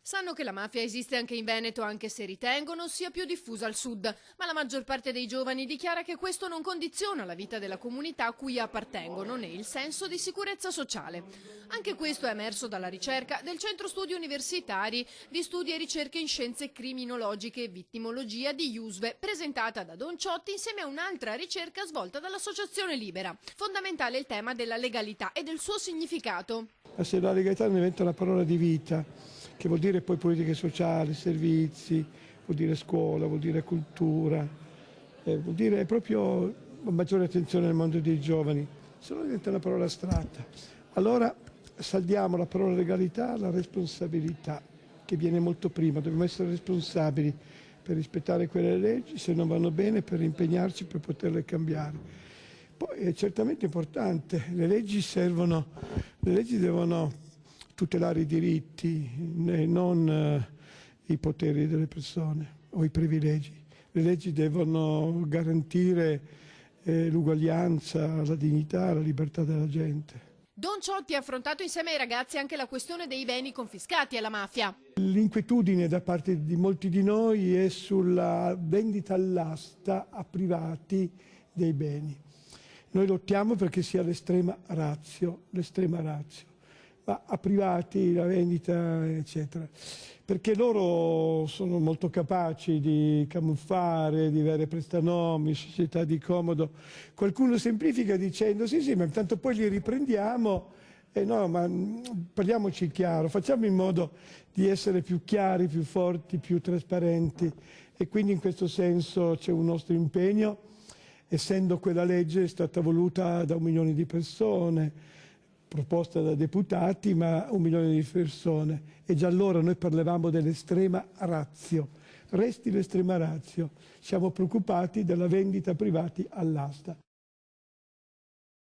Sanno che la mafia esiste anche in Veneto, anche se ritengono sia più diffusa al sud, ma la maggior parte dei giovani dichiara che questo non condiziona la vita della comunità a cui appartengono né il senso di sicurezza sociale. Anche questo è emerso dalla ricerca del Centro Studi Universitari di Studi e Ricerche in Scienze Criminologiche e Vittimologia di IUSVE, presentata da Don Ciotti insieme a un'altra ricerca svolta dall'Associazione Libera. Fondamentale il tema della legalità e del suo significato. Se la legalità diventa una parola di vita, che vuol dire poi politiche sociali, servizi, vuol dire scuola, vuol dire cultura, vuol dire proprio maggiore attenzione al mondo dei giovani, se no diventa una parola astratta. Allora saldiamo la parola legalità alla responsabilità, che viene molto prima. Dobbiamo essere responsabili per rispettare quelle leggi, se non vanno bene, per impegnarci per poterle cambiare. Poi è certamente importante, le leggi devono tutelare i diritti e non i poteri delle persone o i privilegi. Le leggi devono garantire l'uguaglianza, la dignità, la libertà della gente. Don Ciotti ha affrontato insieme ai ragazzi anche la questione dei beni confiscati alla mafia. L'inquietudine da parte di molti di noi è sulla vendita all'asta a privati dei beni. Noi lottiamo perché sia l'estrema ratio, ma a privati la vendita, eccetera. Perché loro sono molto capaci di camuffare, di avere prestanomi, società di comodo. Qualcuno semplifica dicendo sì, ma intanto poi li riprendiamo. No, ma parliamoci chiaro, facciamo in modo di essere più chiari, più forti, più trasparenti. E quindi in questo senso c'è un nostro impegno. Essendo quella legge è stata voluta da 1 milione di persone, proposta da deputati, ma 1 milione di persone. E già allora noi parlavamo dell'estrema ratio. Resti l'estrema ratio. Siamo preoccupati della vendita a privati all'asta.